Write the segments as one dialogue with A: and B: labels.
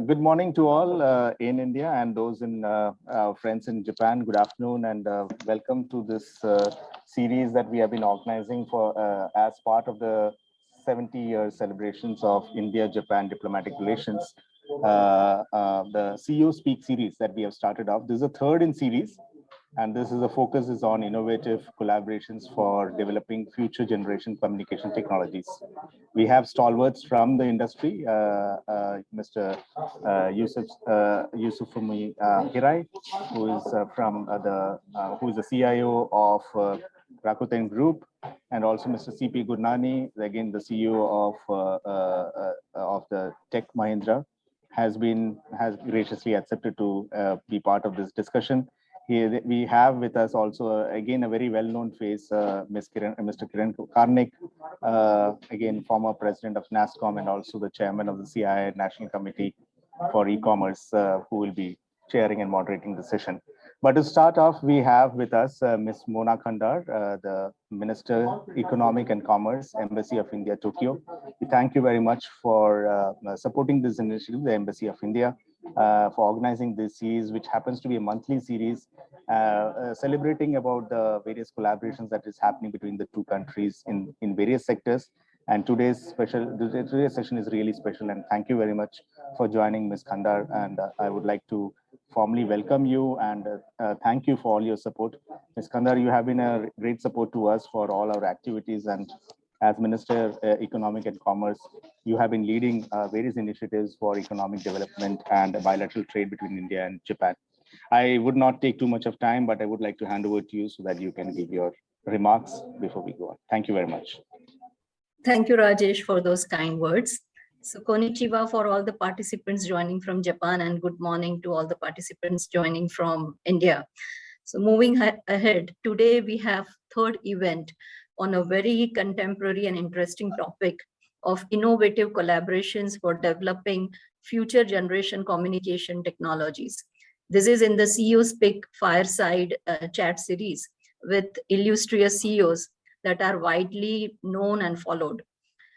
A: Good morning to all in India and those in friends in Japan. Good afternoon and welcome to this series that we have been organizing for as part of the 70-year celebrations of India-Japan diplomatic relations. The CEO Speak series that we have started off. This is the third in series, and this is the focus is on innovative collaborations for developing future generation communication technologies. We have stalwarts from the industry, Mr. Yasufumi Hirai, who is who is the CIO of Rakuten Group, and also Mr. CP Gurnani, again the CEO of the Tech Mahindra, has graciously accepted to be part of this discussion. Here we have with us also again a very well-known face, Mr. Kiran Karnik, again former president of NASSCOM and also the chairman of the CII National Committee for E-commerce, who will be chairing and moderating the session. But to start off, we have with us Ms. Mona Khandar, the Minister Economic and Commerce, Embassy of India, Tokyo. We thank you very much for supporting this initiative, the Embassy of India, for organizing this series, which happens to be a monthly series, celebrating about the various collaborations that is happening between the two countries in various sectors. And today's session is really special, and thank you very much for joining, Ms. Khandar. And I would like to formally welcome you and thank you for all your support. Ms. Khandar, you have been a great support to us for all our activities, and as Minister Economic and Commerce, you have been leading various initiatives for economic development and bilateral trade between India and Japan. I would not take too much of time, but I would like to hand over to you so that you can give your remarks before we go on. Thank you very much.
B: Thank you, Rajesh, for those kind words. So konnichiwa for all the participants joining from Japan, and good morning to all the participants joining from India. So moving ahead, today we have third event on a very contemporary and interesting topic of innovative collaborations for developing future generation communication technologies. This is in the CEO Speak Fireside chat series with illustrious CEOs that are widely known and followed.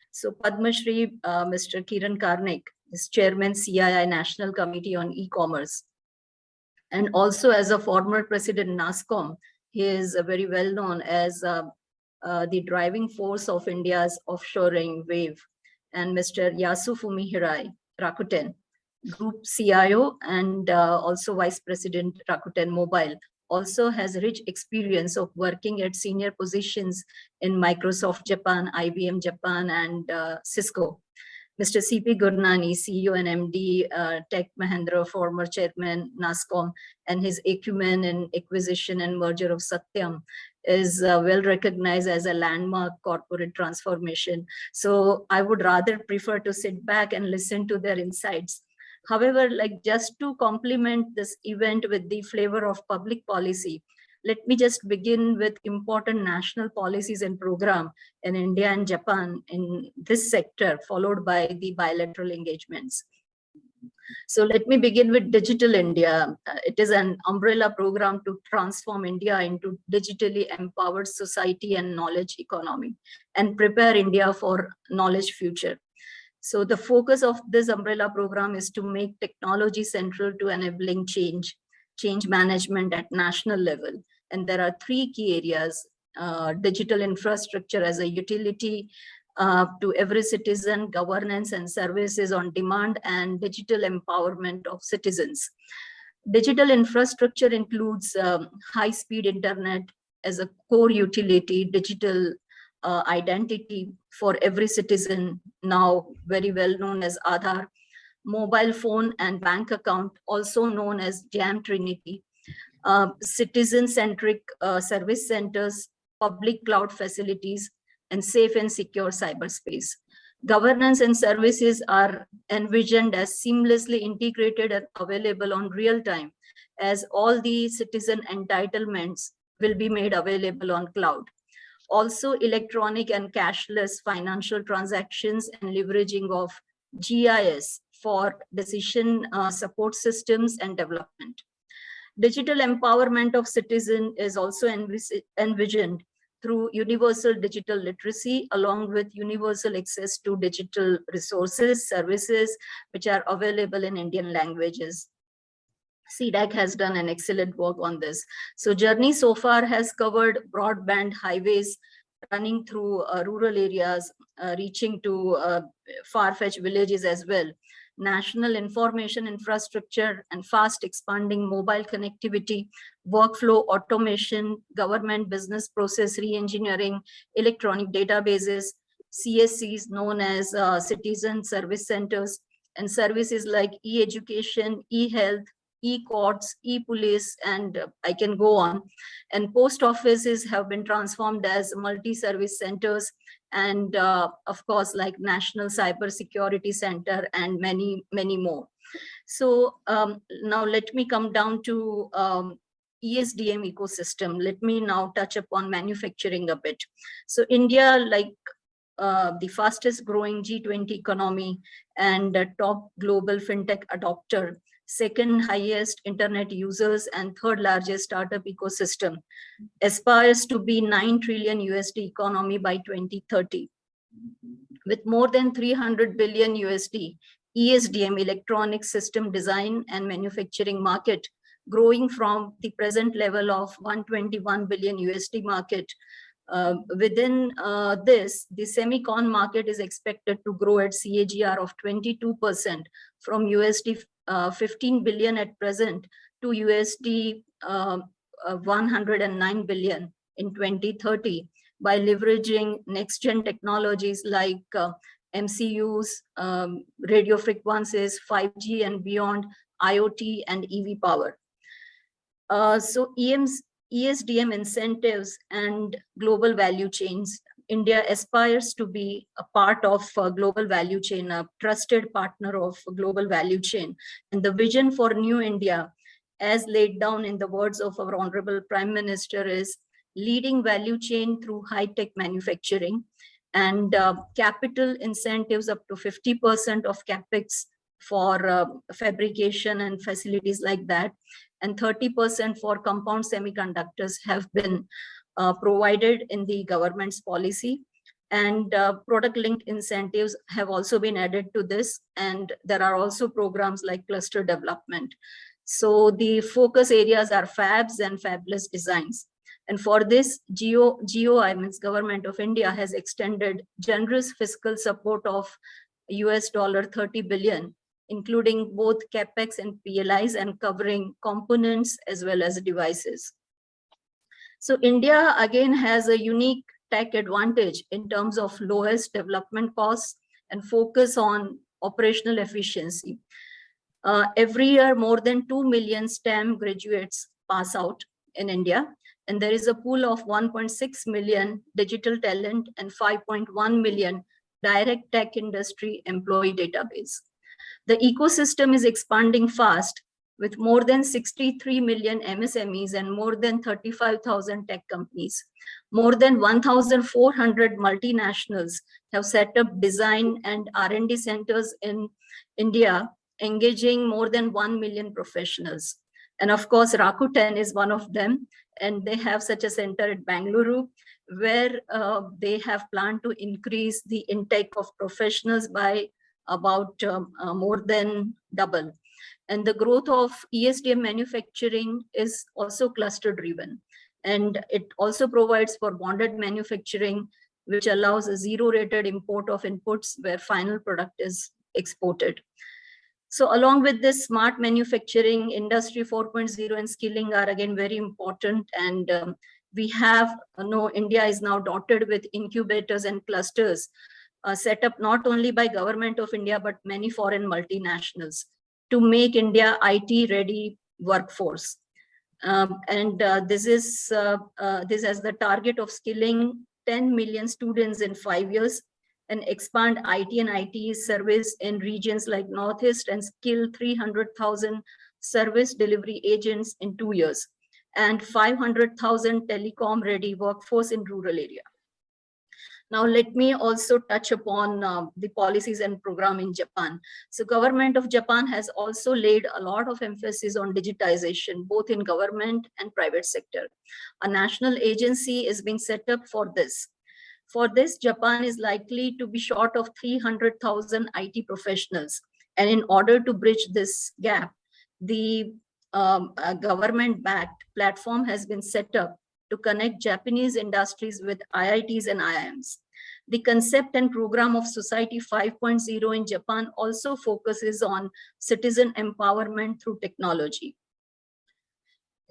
B: So Padma Shri, Mr. Kiran Karnik is Chairman CII National Committee on E-commerce. And also as a former president NASSCOM, he is very well known as the driving force of India's offshoring wave. And Mr. Yasufumi Hirai, Rakuten, Group CIO and also Vice President Rakuten Mobile, also has rich experience of working at senior positions in Microsoft Japan, IBM Japan, and Cisco. Mr. CP Gurnani, CEO and MD, Tech Mahindra, former chairman, NASSCOM, and his acumen in acquisition and merger of Satyam is well recognized as a landmark corporate transformation. So I would rather prefer to sit back and listen to their insights. However, like just to complement this event with the flavor of public policy, let me just begin with important national policies and program in India and Japan in this sector, followed by the bilateral engagements. So let me begin with Digital India. It is an umbrella program to transform India into digitally empowered society and knowledge economy and prepare India for knowledge future. So the focus of this umbrella program is to make technology central to enabling change management at national level. And there are three key areas: digital infrastructure as a utility to every citizen, governance and services on demand, and digital empowerment of citizens. Digital infrastructure includes high-speed internet as a core utility, digital identity for every citizen, now very well known as Aadhaar, mobile phone and bank account, also known as JAM Trinity, citizen-centric service centers, public cloud facilities, and safe and secure cyberspace. Governance and services are envisioned as seamlessly integrated and available on real time, as all the citizen entitlements will be made available on cloud. Also, electronic and cashless financial transactions and leveraging of GIS for decision support systems and development. Digital empowerment of citizen is also envisioned through universal digital literacy, along with universal access to digital resources, services, which are available in Indian languages. CDAC has done an excellent work on this. So journey so far has covered broadband highways running through rural areas, reaching to far-fetched villages as well. National information infrastructure and fast expanding mobile connectivity, workflow automation, government business process re-engineering, electronic databases, CSCs known as citizen service centers, and services like e-education, e-health, e-courts, e-police, and I can go on. And post offices have been transformed as multi-service centers, and of course, like National Cyber Security Center and many, many more. So now let me come down to ESDM ecosystem. Let me now touch upon manufacturing a bit. So India, like the fastest growing G20 economy and top global fintech adopter, second highest internet users, and third largest startup ecosystem, aspires to be 9 trillion USD economy by 2030. With more than 300 billion USD, ESDM, electronic system design and manufacturing market, growing from the present level of 121 billion USD market. Within this, the semicon market is expected to grow at CAGR of 22% from USD 15 billion at present to USD 109 billion in 2030 by leveraging next-gen technologies like MCUs, radio frequencies, 5G and beyond, IoT and EV power. So ESDM incentives and global value chains. India aspires to be a part of global value chain, a trusted partner of global value chain. And the vision for New India, as laid down in the words of our Honorable Prime Minister, is leading value chain through high-tech manufacturing and capital incentives up to 50% of capex for fabrication and facilities like that, and 30% for compound semiconductors have been provided in the government's policy. And product-linked incentives have also been added to this. And there are also programs like cluster development. So the focus areas are fabs and fabless designs. And for this, GOI, means Government of India, has extended generous fiscal support of US $30 billion, including both capex and PLIs, and covering components as well as devices. So India again has a unique tech advantage in terms of lowest development costs and focus on operational efficiency. Every year, more than 2 million STEM graduates pass out in India, and there is a pool of 1.6 million digital talent and 5.1 million direct tech industry employee database. The ecosystem is expanding fast, with more than 63 million MSMEs and more than 35,000 tech companies. More than 1,400 multinationals have set up design and R&D centers in India, engaging more than 1 million professionals. And of course, Rakuten is one of them, and they have such a center at Bangalore, where they have planned to increase the intake of professionals by about more than double. And the growth of ESDM manufacturing is also cluster driven. And it also provides for bonded manufacturing, which allows a zero rated import of inputs where final product is exported. So along with this, smart manufacturing, Industry 4.0 and skilling are again very important. And we have, India is now dotted with incubators and clusters set up not only by Government of India, but many foreign multinationals to make India IT ready workforce. This has the target of skilling 10 million students in 5 years, and expand IT and IT service in regions like Northeast, and skill 300,000 service delivery agents in 2 years, and 500,000 telecom ready workforce in rural area. Now, let me also touch upon the policies and program in Japan. So government of Japan has also laid a lot of emphasis on digitization, both in government and private sector. A national agency is being set up for this. For this, Japan is likely to be short of 300,000 IT professionals. And in order to bridge this gap, the government-backed platform has been set up to connect Japanese industries with IITs and IIMs. The concept and program of Society 5.0 in Japan also focuses on citizen empowerment through technology.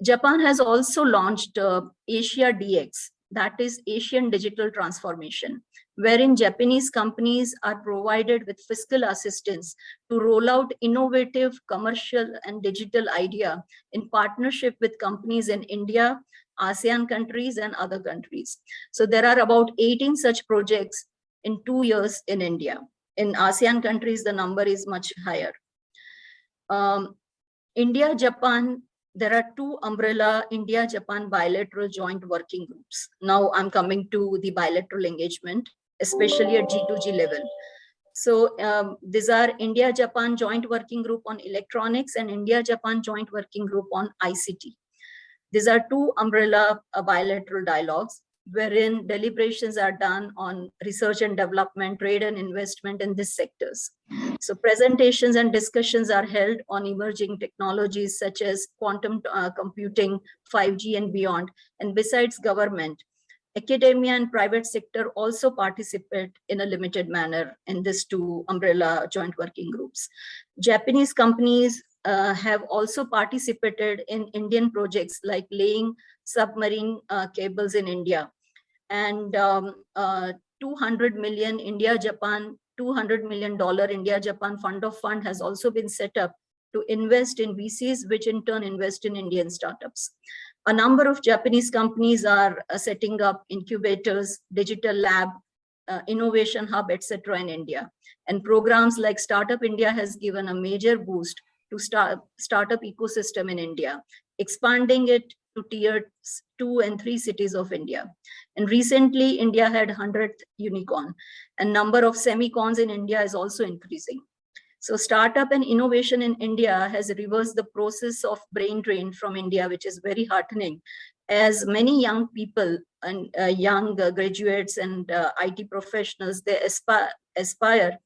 B: Japan has also launched Asia DX, that is Asian Digital Transformation, wherein Japanese companies are provided with fiscal assistance to roll out innovative commercial and digital idea in partnership with companies in India, ASEAN countries, and other countries. So there are about 18 such projects in 2 years in India. In ASEAN countries, the number is much higher. India, Japan, there are 2 umbrella India-Japan bilateral joint working groups. Now I'm coming to the bilateral engagement, especially at G2G level. So these are India-Japan joint working group on electronics and India-Japan joint working group on ICT. These are 2 umbrella bilateral dialogues wherein deliberations are done on research and development, trade and investment in these sectors. So presentations and discussions are held on emerging technologies such as quantum computing, 5G and beyond. And besides government, academia and private sector also participate in a limited manner in these 2 umbrella joint working groups. Japanese companies have also participated in Indian projects like laying submarine cables in India. And 200 million India-Japan, $200 million India-Japan fund of fund has also been set up to invest in VCs, which in turn invest in Indian startups. A number of Japanese companies are setting up incubators, digital lab, innovation hub, etc. in India. And programs like Startup India has given a major boost to startup ecosystem in India, expanding it to tier 2 and 3 cities of India. And recently, India had 100th unicorn, and number of semicons in India is also increasing. So startup and innovation in India has reversed the process of brain drain from India, which is very heartening, as many young people and young graduates and IT professionals, they aspire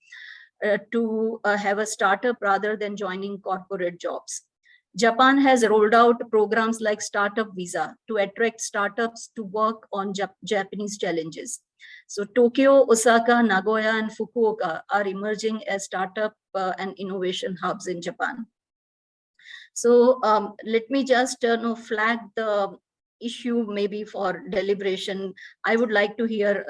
B: to have a startup rather than joining corporate jobs. Japan has rolled out programs like Startup Visa to attract startups to work on Japanese challenges. So Tokyo, Osaka, Nagoya, and Fukuoka are emerging as startup and innovation hubs in Japan. So let me just flag the issue maybe for deliberation. I would like to hear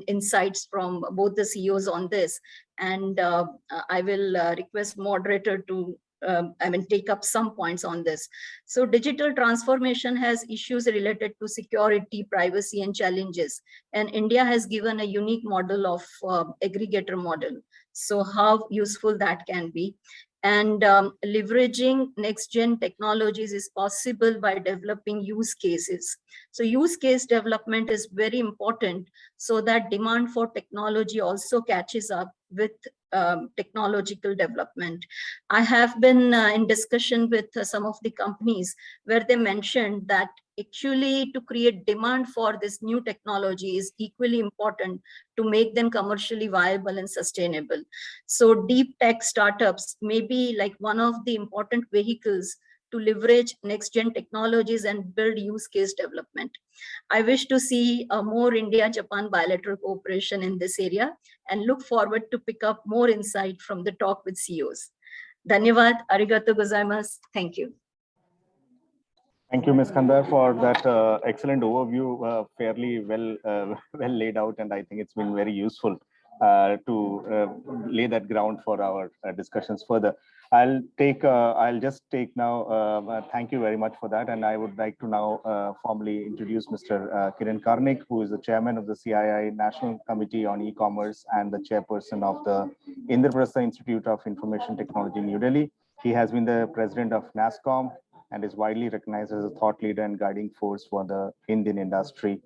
B: insights from both the CEOs on this, and I will request moderator to take up some points on this. So digital transformation has issues related to security, privacy, and challenges. And India has given a unique model of aggregator model. So how useful that can be. And leveraging next-gen technologies is possible by developing use cases. So use case development is very important so that demand for technology also catches up with technological development. I have been in discussion with some of the companies where they mentioned that actually to create demand for this new technology is equally important to make them commercially viable and sustainable. So deep tech startups may be like one of the important vehicles to leverage next-gen technologies and build use case development. I wish to see a more India-Japan bilateral cooperation in this area and look forward to pick up more insight from the talk with CEOs. Dhanyavad, arigato gozaimasu. Thank you.
A: Thank you, Ms. Khandar, for that excellent overview, fairly well laid out, and I think it's been very useful to lay that ground for our discussions further. I'll just take now, thank you very much for that, and I would like to now formally introduce Mr. Kiran Karnik, who is the chairman of the CII National Committee on E-Commerce and the chairperson of the Indraprastha Institute of Information Technology, New Delhi. He has been the president of NASSCOM and is widely recognized as a thought leader and guiding force for the Indian industry.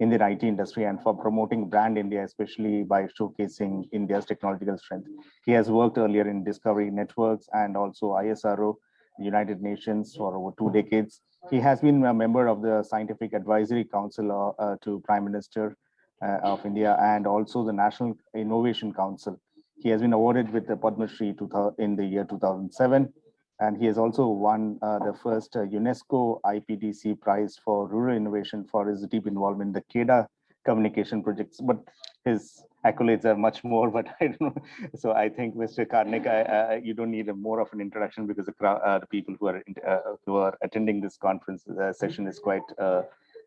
A: Indian IT industry and for promoting brand India, especially by showcasing India's technological strength. He has worked earlier in Discovery Networks and also ISRO, United Nations, for over 2 decades. He has been a member of the Scientific Advisory Council to Prime Minister of India and also the National Innovation Council. He has been awarded with the Padma Shri in the year 2007. And he has also won the first UNESCO IPDC prize for rural innovation for his deep involvement in the KEDA communication projects. But his accolades are much more, but I don't know. So I think, Mr. Karnik, you don't need more of an introduction because the people who are attending this conference session is quite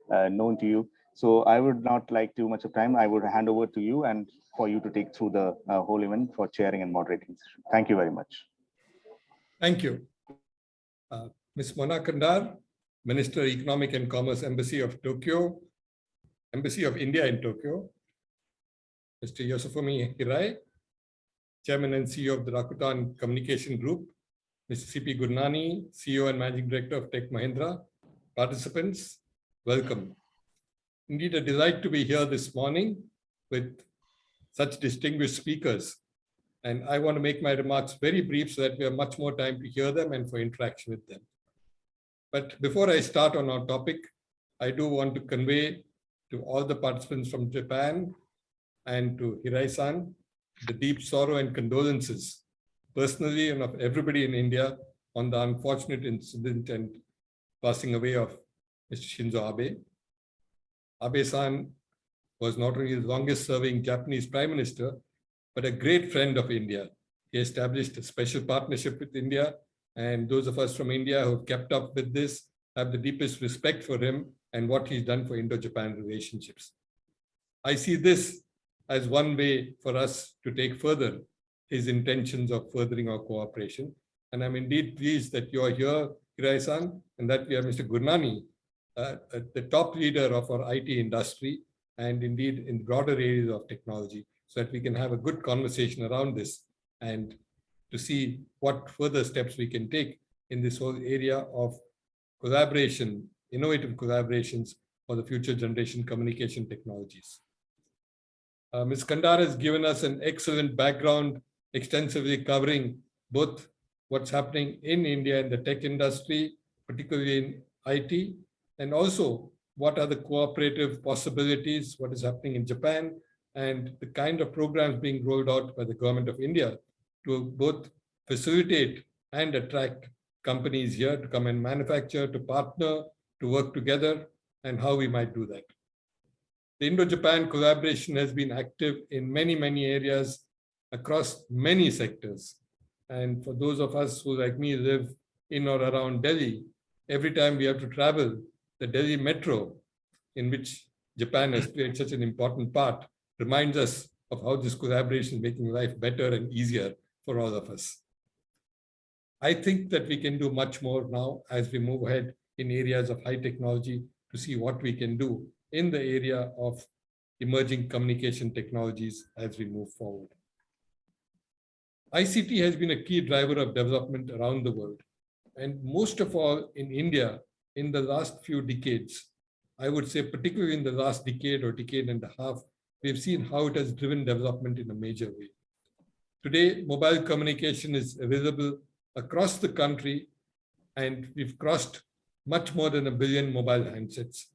A: known to you. So I would not like too much of time. I would hand over to you and for you to take through the whole event for chairing and moderating the session. Thank you very much.
C: Thank you. Ms. Mona Kandar, Minister, Economic and Commerce, Embassy of Tokyo, Embassy of India in Tokyo. Mr. Yasufumi Hirai, Chairman and CEO of the Rakuten Communication Group. Mr. C.P. Gurnani, CEO and Managing Director of Tech Mahindra. Participants, welcome. Indeed, a delight to be here this morning with such distinguished speakers. And I want to make my remarks very brief so that we have much more time to hear them and for interaction with them. But before I start on our topic, I do want to convey to all the participants from Japan and to Hirai-san the deep sorrow and condolences, personally and of everybody in India, on the unfortunate incident and passing away of Mr. Shinzo Abe. Abe-san was not only the longest serving Japanese Prime Minister, but a great friend of India. He established a special partnership with India, and those of us from India who have kept up with this have the deepest respect for him and what he's done for Indo-Japan relationships. I see this as one way for us to take further his intentions of furthering our cooperation. And I'm indeed pleased that you are here, Hirai-san, and that we have Mr. Gurnani, the top leader of our IT industry, and indeed in broader areas of technology, so that we can have a good conversation around this and to see what further steps we can take in this whole area of collaboration, innovative collaborations for the future generation communication technologies. Ms. Kandar has given us an excellent background, extensively covering both what's happening in India in the tech industry, particularly in IT, and also what are the cooperative possibilities, what is happening in Japan, and the kind of programs being rolled out by the government of India to both facilitate and attract companies here to come and manufacture, to partner, to work together, and how we might do that. The Indo-Japan collaboration has been active in many, many areas across many sectors. And for those of us who, like me, live in or around Delhi, every time we have to travel, the Delhi metro, in which Japan has played such an important part, reminds us of how this collaboration is making life better and easier for all of us. I think that we can do much more now as we move ahead in areas of high technology to see what we can do in the area of emerging communication technologies as we move forward. ICT has been a key driver of development around the world, and most of all in India in the last few decades. I would say particularly in the last decade or decade and a half, we've seen how it has driven development in a major way. Today, mobile communication is available across the country, and we've crossed much more than 1 billion mobile handsets.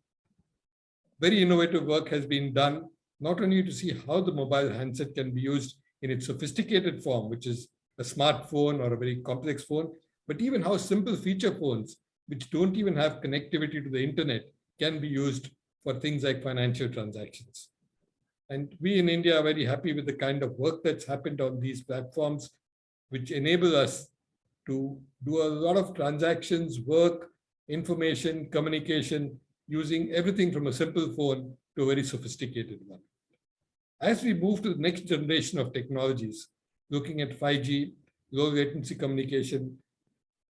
C: Very innovative work has been done, not only to see how the mobile handset can be used in its sophisticated form, which is a smartphone or a very complex phone, but even how simple feature phones, which don't even have connectivity to the internet, can be used for things like financial transactions. And we in India are very happy with the kind of work that's happened on these platforms, which enable us to do a lot of transactions, work, information, communication, using everything from a simple phone to a very sophisticated one. As we move to the next generation of technologies, looking at 5G, low latency communication,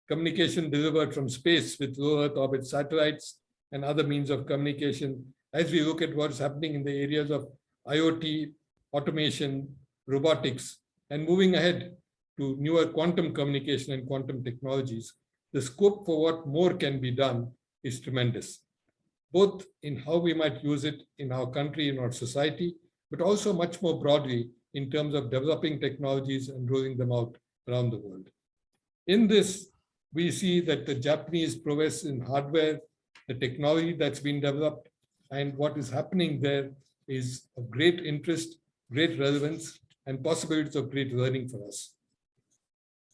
C: communication delivered from space with low Earth orbit satellites and other means of communication, as we look at what's happening in the areas of IoT, automation, robotics, and moving ahead to newer quantum communication and quantum technologies, the scope for what more can be done is tremendous. both in how we might use it in our country, in our society, but also much more broadly in terms of developing technologies and rolling them out around the world. In this, we see that the Japanese prowess in hardware, the technology that's been developed, and what is happening there is of great interest, great relevance, and possibilities of great learning for us.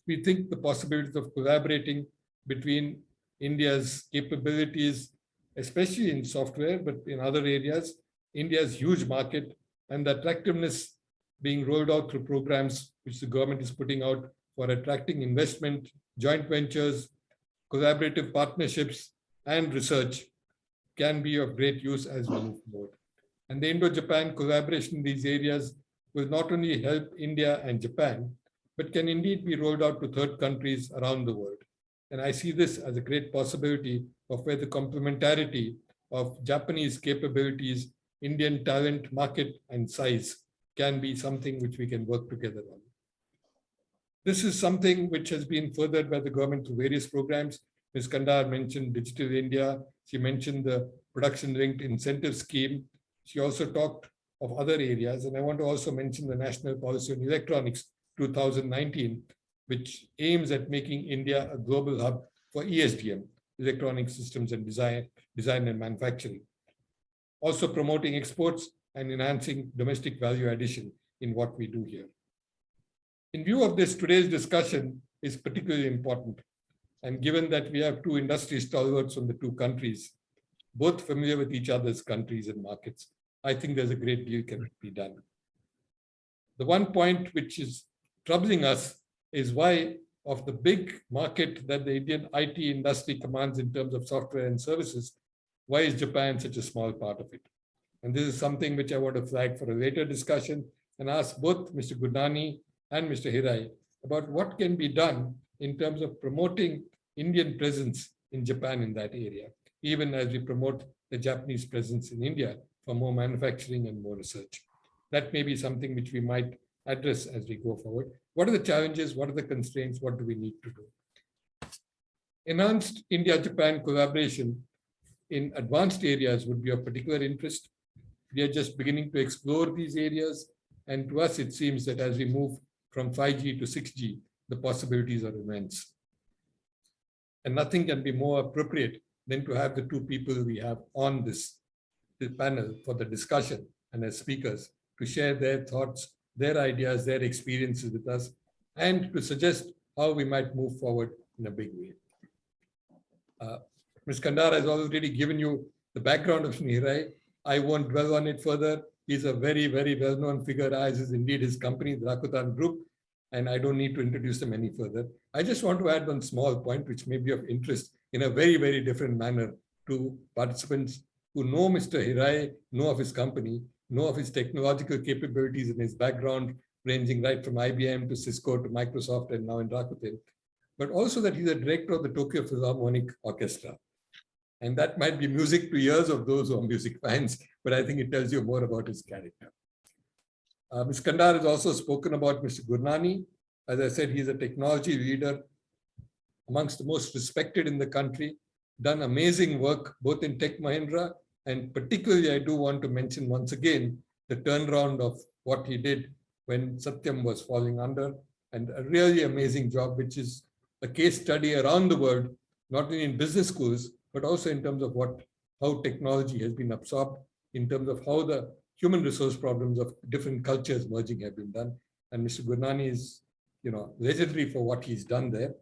C: We think the possibilities of collaborating between India's capabilities, especially in software, but in other areas, India's huge market, and the attractiveness being rolled out through programs which the government is putting out for attracting investment, joint ventures, collaborative partnerships, and research can be of great use as we move forward. And the Indo-Japan collaboration in these areas will not only help India and Japan, but can indeed be rolled out to third countries around the world. And I see this as a great possibility of where the complementarity of Japanese capabilities, Indian talent, market, and size can be something which we can work together on. This is something which has been furthered by the government through various programs. Ms. Kandar mentioned Digital India. She mentioned the production-linked incentive scheme. She also talked of other areas. And I want to also mention the National Policy on Electronics 2019, which aims at making India a global hub for ESDM, electronic systems and design and manufacturing. Also promoting exports and enhancing domestic value addition in what we do here. In view of this, today's discussion is particularly important. And given that we have two industry stalwarts from the two countries, both familiar with each other's countries and markets, I think there's a great deal can be done. The one point which is troubling us is why, of the big market that the Indian IT industry commands in terms of software and services, why is Japan such a small part of it? And this is something which I want to flag for a later discussion and ask both Mr. Gurnani and Mr. Hirai about what can be done in terms of promoting Indian presence in Japan in that area, even as we promote the Japanese presence in India for more manufacturing and more research. That may be something which we might address as we go forward. What are the challenges? What are the constraints? What do we need to do? Enhanced India-Japan collaboration in advanced areas would be of particular interest. We are just beginning to explore these areas. And to us, it seems that as we move from 5G to 6G, the possibilities are immense. And nothing can be more appropriate than to have the two people we have on this panel for the discussion and as speakers to share their thoughts, their ideas, their experiences with us, and to suggest how we might move forward in a big way. Ms. Kandar has already given you the background of Hirai. I won't dwell on it further. He's a very, very well-known figure, as is indeed his company, the Rakuten Group, and I don't need to introduce them any further. I just want to add one small point, which may be of interest in a very, very different manner to participants who know Mr. Hirai, know of his company, know of his technological capabilities and his background, ranging right from IBM to Cisco to Microsoft and now in Rakuten, but also that he's a director of the Tokyo Philharmonic Orchestra. And that might be music to ears of those who are music fans, but I think it tells you more about his character. Ms. Kandar has also spoken about Mr. Gurnani. As I said, he's a technology leader amongst the most respected in the country, done amazing work both in Tech Mahindra, and particularly I do want to mention once again the turnaround of what he did when Satyam was falling under, and a really amazing job, which is a case study around the world, not only in business schools, but also in terms of how technology has been absorbed, in terms of how the human resource problems of different cultures merging have been done. And Mr. Gurnani is, legendary for what he's done there.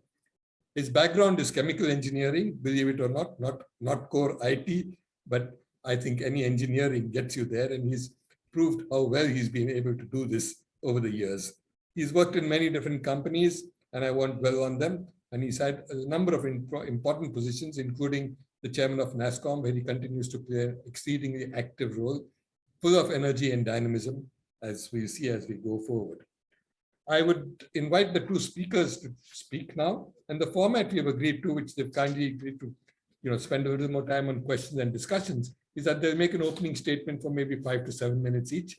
C: His background is chemical engineering, believe it or not core IT, but I think any engineering gets you there, and he's proved how well he's been able to do this over the years. He's worked in many different companies, and I won't dwell on them. And he's had a number of important positions, including the chairman of NASSCOM, where he continues to play an exceedingly active role, full of energy and dynamism, as we see as we go forward. I would invite the two speakers to speak now, and the format we have agreed to, which they've kindly agreed to, spend a little more time on questions and discussions, is that they'll make an opening statement for maybe 5 to 7 minutes each,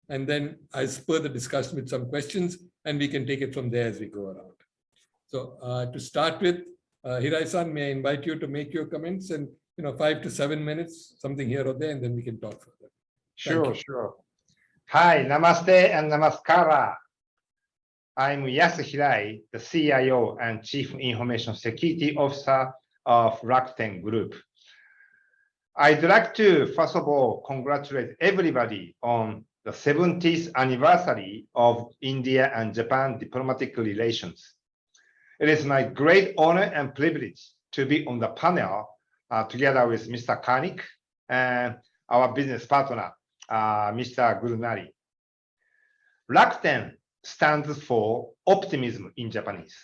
C: and then I'll spur the discussion with some questions, and we can take it from there as we go around. So to start with, Hirai-san, may I invite you to make your comments, and 5 to 7 minutes, something here or there, and then we can talk further.
D: Sure, sure. Hi, namaste and namaskara. I'm Hirai, the CIO and Chief Information Security Officer of Rakuten Group. I'd like to, first of all, congratulate everybody on the 70th anniversary of India and Japan diplomatic relations. It is my great honor and privilege to be on the panel together with Mr. Karnik and our business partner, Mr. Gurnani. Rakuten stands for optimism in Japanese.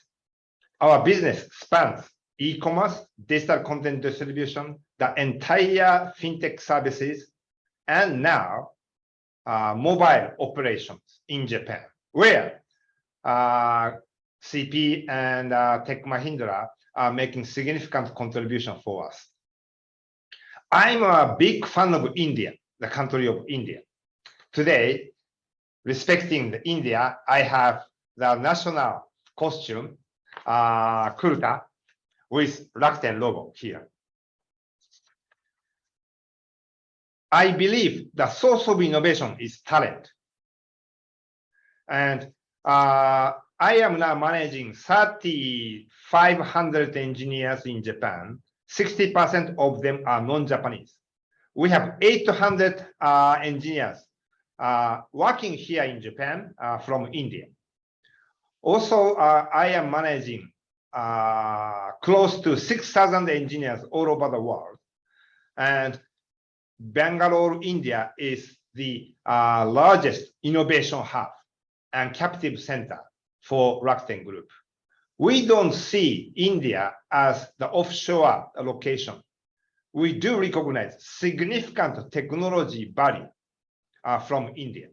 D: Our business spans e-commerce, digital content distribution, the entire fintech services, and now mobile operations in Japan, where CP and Tech Mahindra are making significant contribution for us. I'm a big fan of India, the country of India. Today, respecting the India, I have the national costume, kurta, with Rakuten logo here. I believe the source of innovation is talent. And I am now managing 3,500 engineers in Japan. 60% of them are non-Japanese. We have 800 engineers working here in Japan from India. Also, I am managing close to 6,000 engineers all over the world. And Bangalore, India is the largest innovation hub and captive center for Rakuten Group. We don't see India as the offshore location. We do recognize significant technology value from India.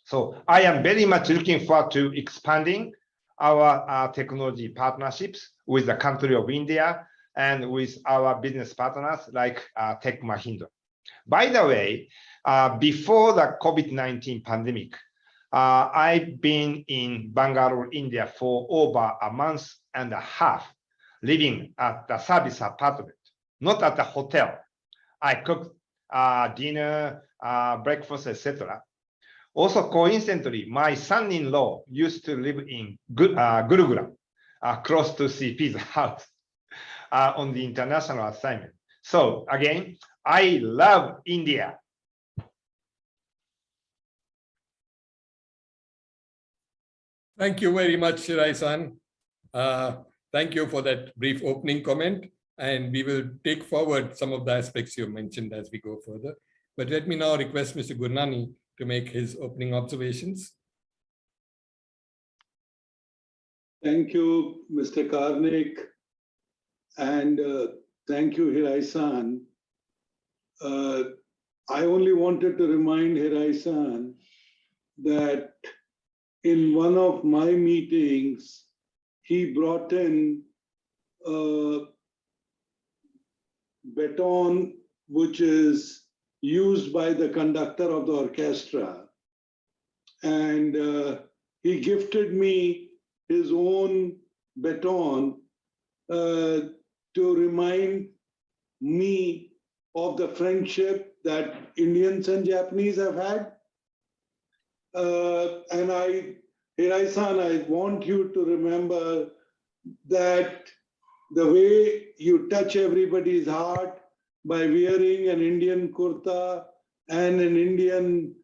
D: So I am very much looking forward to expanding our technology partnerships with the country of India and with our business partners like Tech Mahindra. By the way, before the COVID-19 pandemic, I've been in Bangalore, India for over a month and a half, living at the service apartment, not at the hotel. I cooked dinner, breakfast, etc. Also, coincidentally, my son-in-law used to live in Gurugram, close to CP's house on the international assignment. So again, I love India.
C: Thank you very much, Hirai-san. Thank you for that brief opening comment. And we will take forward some of the aspects you mentioned as we go further. But let me now request Mr. Gurnani to make his opening observations.
E: Thank you, Mr. Karnik. And thank you, Hirai-san. I only wanted to remind Hirai-san that in one of my meetings, he brought in a baton which is used by the conductor of the orchestra. And he gifted me his own baton to remind me of the friendship that Indians and Japanese have had. And Hirai-san, I want you to remember that the way you touch everybody's heart by wearing an Indian kurta and an Indian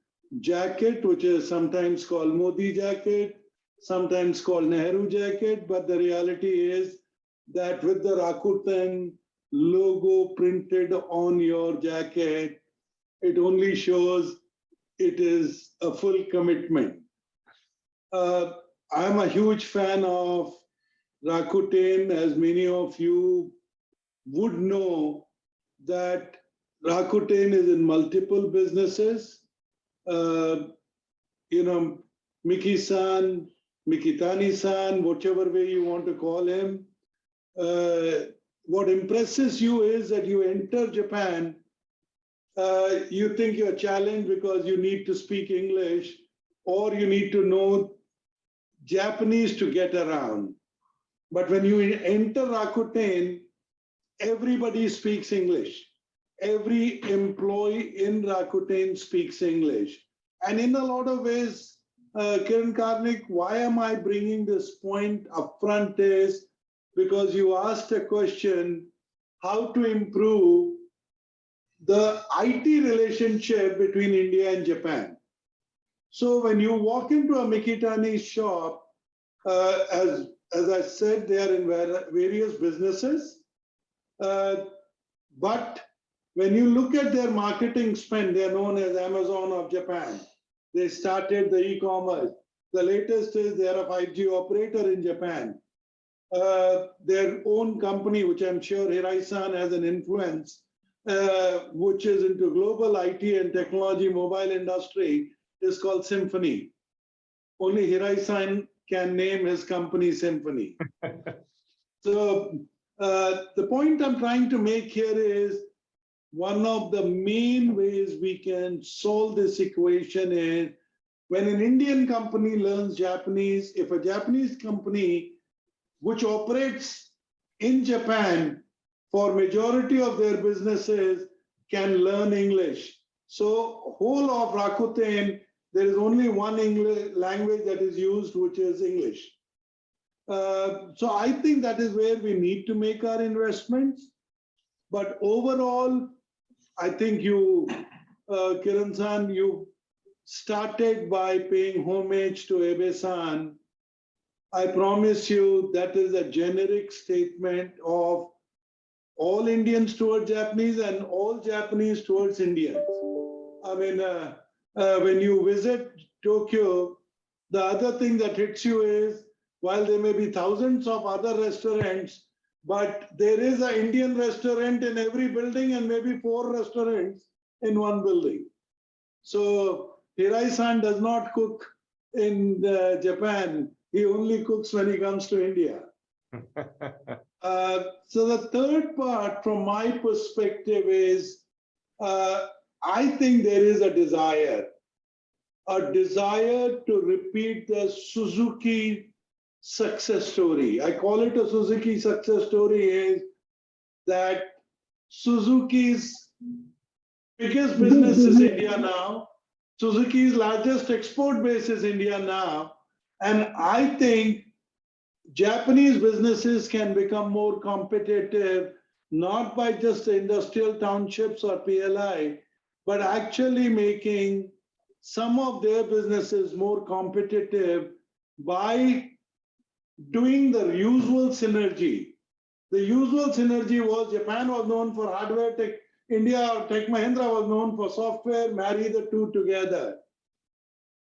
E: jacket, which is sometimes called Modi jacket, sometimes called Nehru jacket, but the reality is that with the Rakuten logo printed on your jacket, it only shows it is a full commitment. I'm a huge fan of Rakuten, as many of you would know that Rakuten is in multiple businesses. Miki-san, Mikitani-san, whichever way you want to call him. What impresses you is that you enter Japan, you think you're challenged because you need to speak English or you need to know Japanese to get around. But when you enter Rakuten, everybody speaks English. Every employee in Rakuten speaks English. And in a lot of ways, Kiran, Karnik, why am I bringing this point up front is because you asked a question, how to improve the IT relationship between India and Japan. So when you walk into a Mikitani shop, as I said, they are in various businesses. But when you look at their marketing spend, they are known as Amazon of Japan. They started the e-commerce. The latest is they are a 5G operator in Japan. Their own company, which I'm sure Hirai-san has an influence, which is into global IT and technology mobile industry, is called Symphony. Only Hirai-san can name his company Symphony. So the point I'm trying to make here is one of the main ways we can solve this equation is when an Indian company learns Japanese, if a Japanese company which operates in Japan for majority of their businesses can learn English. So whole of Rakuten, there is only one English language that is used, which is English. So I think that is where we need to make our investments. But overall, I think you, Kiran-san, you started by paying homage to Abe-san. I promise you that is a generic statement of all Indians towards Japanese and all Japanese towards Indians. I mean, when you visit Tokyo, the other thing that hits you is, while there may be thousands of other restaurants, but there is an Indian restaurant in every building and maybe 4 restaurants in one building. So Hirai-san does not cook in Japan. He only cooks when he comes to India. So the third part from my perspective is, I think there is a desire to repeat the Suzuki success story. I call it a Suzuki success story is that Suzuki's biggest business is India now. Suzuki's largest export base is India now. And I think Japanese businesses can become more competitive, not by just the industrial townships or PLI, but actually making some of their businesses more competitive by doing the usual synergy. The usual synergy was Japan was known for hardware, tech, India or Tech Mahindra was known for software, marry the two together.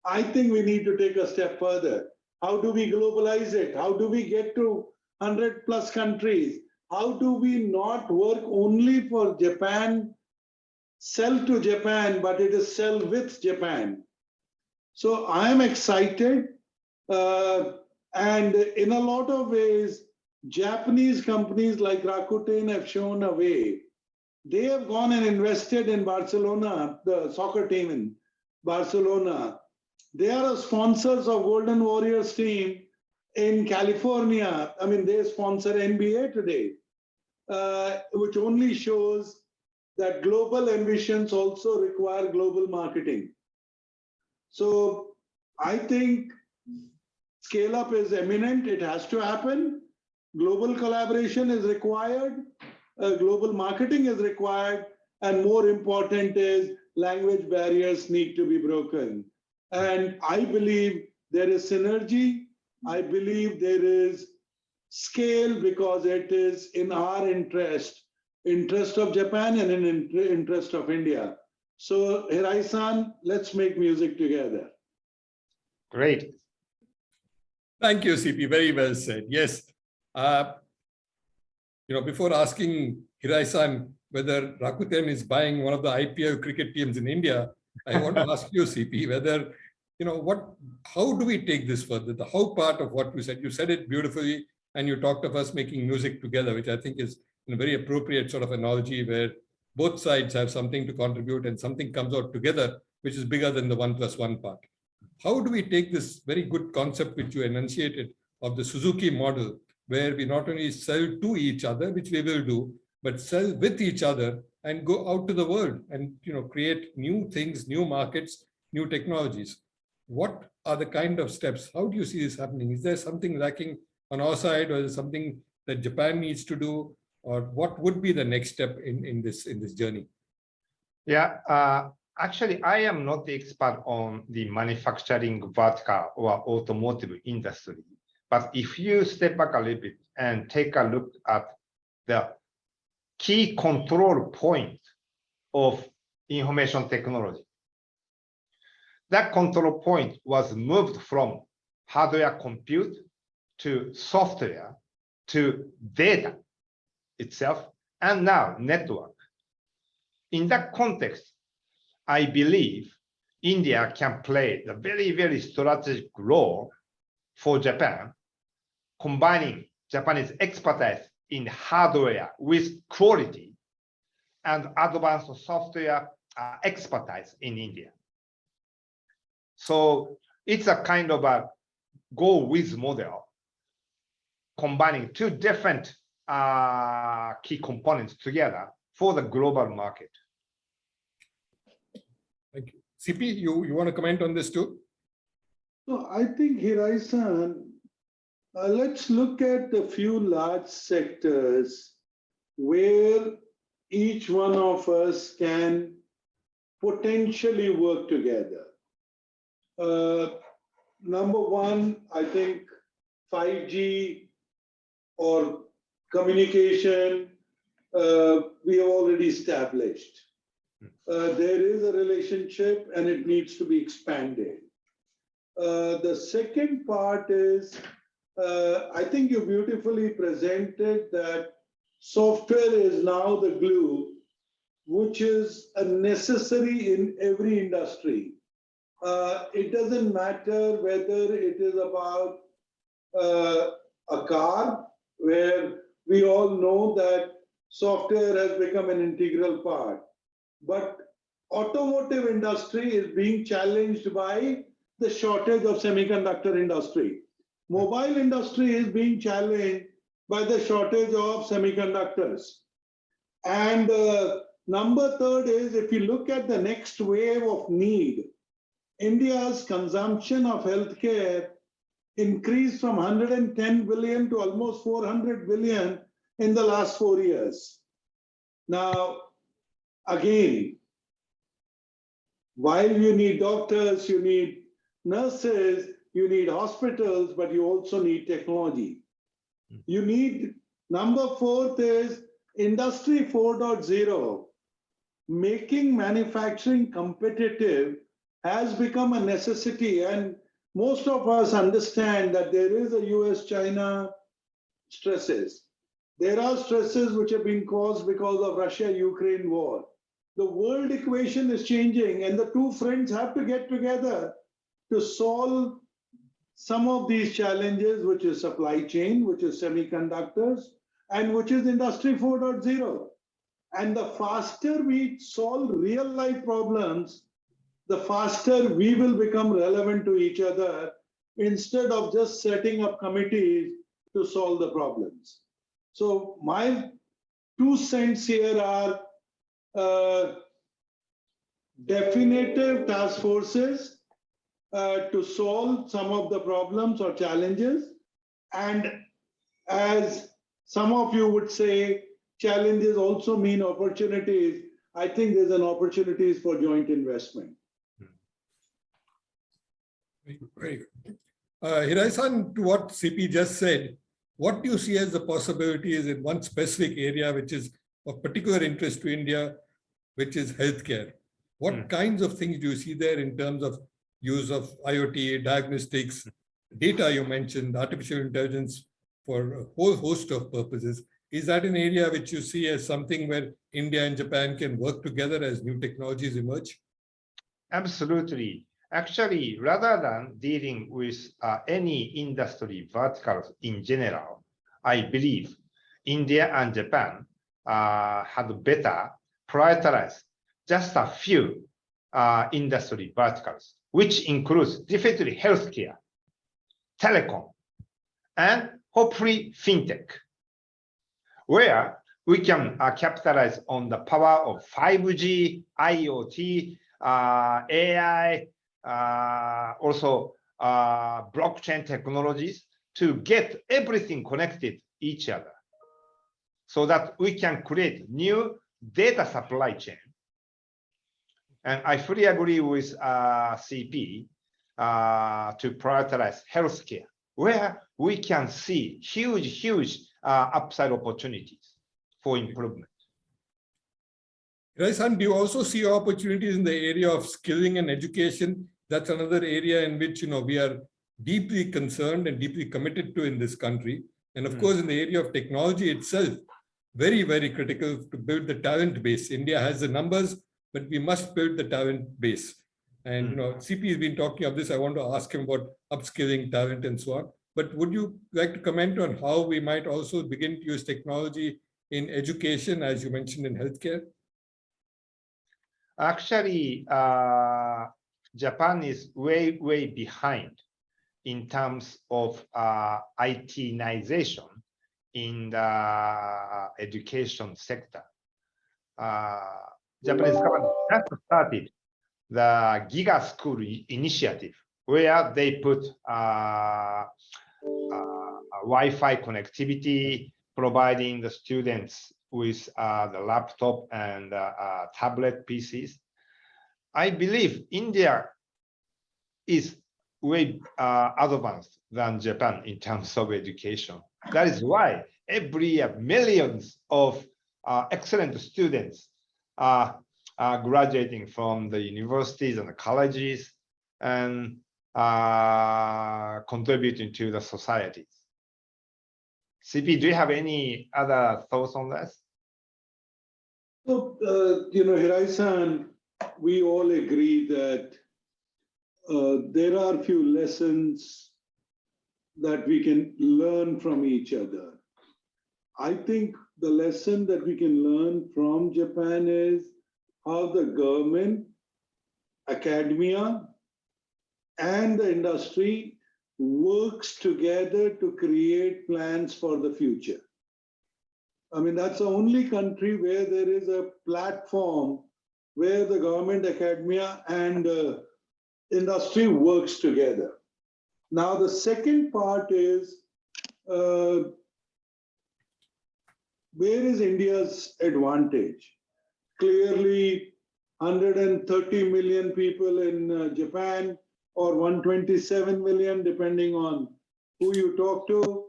E: I think we need to take a step further. How do we globalize it? How do we get to 100+ countries? How do we not work only for Japan, sell to Japan, but it is sell with Japan? So I am excited. And in a lot of ways, Japanese companies like Rakuten have shown a way. They have gone and invested in Barcelona, the soccer team in Barcelona. They are sponsors of Golden Warriors team in California. I mean, they sponsor NBA today, which only shows that global ambitions also require global marketing. So I think scale up is imminent. It has to happen. Global collaboration is required. Global marketing is required. And more important is language barriers need to be broken. And I believe there is synergy. I believe there is scale because it is in our interest of Japan and in interest of India. So Hirai-san, let's make music together.
D: Great.
C: Thank you, CP. Very well said. Yes. Before asking Hirai-san whether Rakuten is buying one of the IPL cricket teams in India, I want to ask you, CP, whether, how do we take this further? The how part of what you said it beautifully, and you talked of us making music together, which I think is a very appropriate sort of analogy where both sides have something to contribute and something comes out together, which is bigger than the 1+1 part. How do we take this very good concept which you enunciated of the Suzuki model, where we not only sell to each other, which we will do, but sell with each other and go out to the world and create new things, new markets, new technologies. What are the kind of steps? How do you see this happening? Is there something lacking on our side, or is there something that Japan needs to do, or what would be the next step in this journey?
D: Yeah, actually, I am not the expert on the manufacturing vertical or automotive industry. But if you step back a little bit and take a look at the key control point of information technology, that control point was moved from hardware compute to software to data itself, and now network. In that context, I believe India can play a very, very strategic role for Japan, combining Japanese expertise in hardware with quality and advanced software expertise in India. So it's a kind of a go-with model, combining two different key components together for the global market.
C: Thank you. CP, you want to comment on this too?
E: So I think, Hirai-san, let's look at a few large sectors where each one of us can potentially work together. Number one, I think 5G or communication, we have already established. There is a relationship and it needs to be expanded. The second part is, I think you beautifully presented that software is now the glue, which is a necessary in every industry. It doesn't matter whether it is about a car, where we all know that software has become an integral part. But automotive industry is being challenged by the shortage of semiconductor industry. Mobile industry is being challenged by the shortage of semiconductors. And number third is, if you look at the next wave of need, India's consumption of healthcare increased from 110 billion to almost 400 billion in the last 4 years. Now, again, while you need doctors, you need nurses, you need hospitals, but you also need technology. You need, number fourth is Industry 4.0. Making manufacturing competitive has become a necessity, and most of us understand that there is a US-China stresses. There are stresses which have been caused because of Russia-Ukraine war. The world equation is changing, and the two friends have to get together to solve some of these challenges, which is supply chain, which is semiconductors, and which is Industry 4.0. And the faster we solve real life problems, the faster we will become relevant to each other, instead of just setting up committees to solve the problems. So my 2 cents here are definitive task forces to solve some of the problems or challenges. And as some of you would say, challenges also mean opportunities. I think there's an opportunities for joint investment.
C: Very good. Hirai-san, to what CP just said, what do you see as the possibilities in one specific area which is of particular interest to India, which is healthcare? What kinds of things do you see there in terms of use of IoT, diagnostics, data you mentioned, artificial intelligence for a whole host of purposes? Is that an area which you see as something where India and Japan can work together as new technologies emerge?
D: Absolutely. Actually, rather than dealing with any industry verticals in general, I believe India and Japan had better prioritize just a few industry verticals, which includes definitely healthcare, telecom, and hopefully fintech, where we can capitalize on the power of 5G, IoT, AI, also blockchain technologies to get everything connected each other so that we can create new data supply chain. And I fully agree with CP to prioritize healthcare, where we can see huge upside opportunities for improvement.
C: Hirai-san, do you also see opportunities in the area of skilling and education? That's another area in which we are deeply concerned and deeply committed to in this country. And of course, in the area of technology itself, very critical to build the talent base. India has the numbers, but we must build the talent base. And CP has been talking of this. I want to ask him about upskilling talent and so on. But would you like to comment on how we might also begin to use technology in education, as you mentioned, in healthcare?
D: Actually, Japan is way behind in terms of ITization in the education sector. Japanese government just started the Giga School initiative, where they put Wi-Fi connectivity, providing the students with the laptop and tablet PCs. I believe India is way advanced than Japan in terms of education. That is why every year millions of excellent students are graduating from the universities and the colleges and contributing to the societies. CP, do you have any other thoughts on this?
E: So, Hirai-san, we all agree that there are a few lessons that we can learn from each other. I think the lesson that we can learn from Japan is how the government, academia, and the industry works together to create plans for the future. I mean, that's the only country where there is a platform where the government, academia, and industry works together. Now, the second part is, where is India's advantage? Clearly, 130 million people in Japan, or 127 million, depending on who you talk to,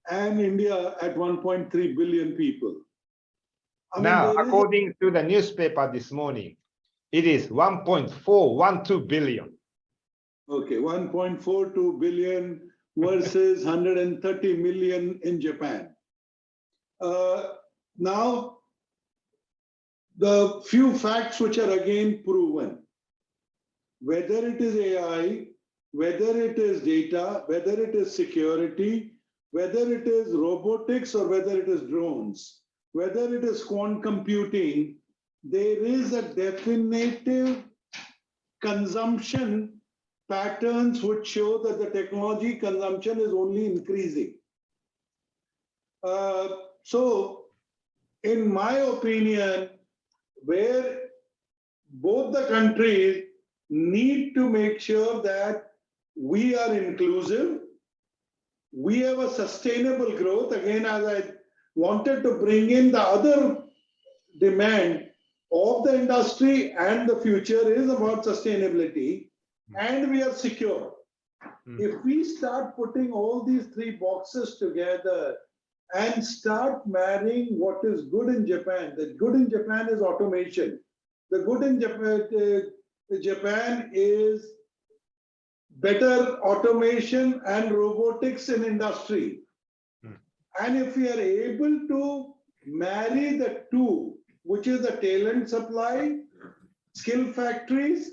E: and India at 1.3 billion people.
D: Now, according to the newspaper this morning, it is 1.412 billion.
E: Okay, 1.42 billion versus 130 million in Japan. Now, the few facts which are again proven, whether it is AI, whether it is data, whether it is security, whether it is robotics or whether it is drones, whether it is quantum computing, there is a definitive consumption patterns which show that the technology consumption is only increasing. So, in my opinion, where both the countries need to make sure that we are inclusive, we have a sustainable growth. Again, as I wanted to bring in the other demand of the industry and the future is about sustainability, and we are secure. If we start putting all these three boxes together and start marrying what is good in Japan, the good in Japan is automation. The good in Japan is better automation and robotics in industry. And if we are able to marry the two, which is the talent supply, skill factories,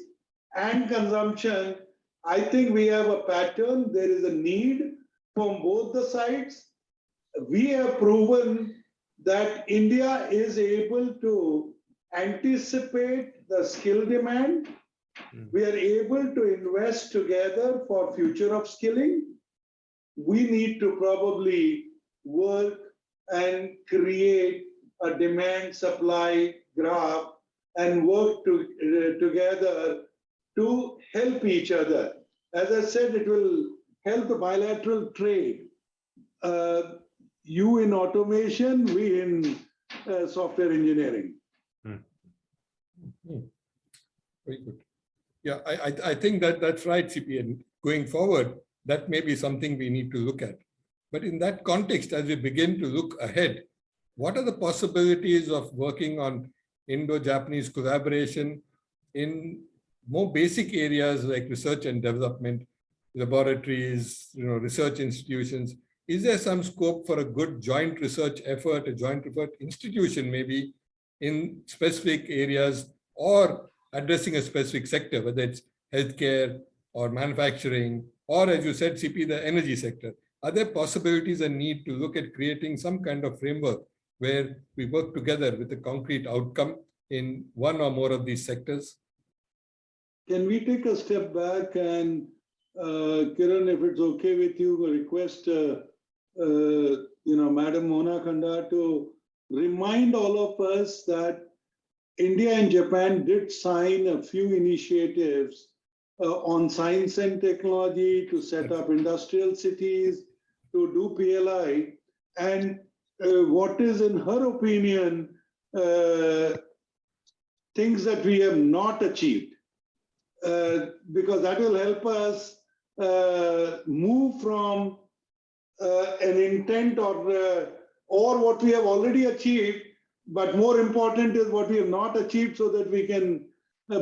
E: and consumption, I think we have a pattern. There is a need from both the sides. We have proven that India is able to anticipate the skill demand. We are able to invest together for future of skilling. We need to probably work and create a demand-supply graph and work together to help each other. As I said, it will help the bilateral trade. You in automation, we in software engineering.
C: Very good. Yeah, I think that's right, CP. And going forward, that may be something we need to look at. But in that context, as we begin to look ahead, what are the possibilities of working on Indo-Japanese collaboration in more basic areas like research and development, laboratories, research institutions? Is there some scope for a good joint research effort, a joint research institution maybe in specific areas or addressing a specific sector, whether it's healthcare or manufacturing, or as you said, CP, the energy sector? Are there possibilities and need to look at creating some kind of framework where we work together with a concrete outcome in one or more of these sectors?
E: Can we take a step back and, Kiran, if it's okay with you, request, Madam Mona Kanda to remind all of us that India and Japan did sign a few initiatives on science and technology to set up industrial cities, to do PLI, and what is, in her opinion, things that we have not achieved, because that will help us move from an intent or what we have already achieved, but more important is what we have not achieved, so that we can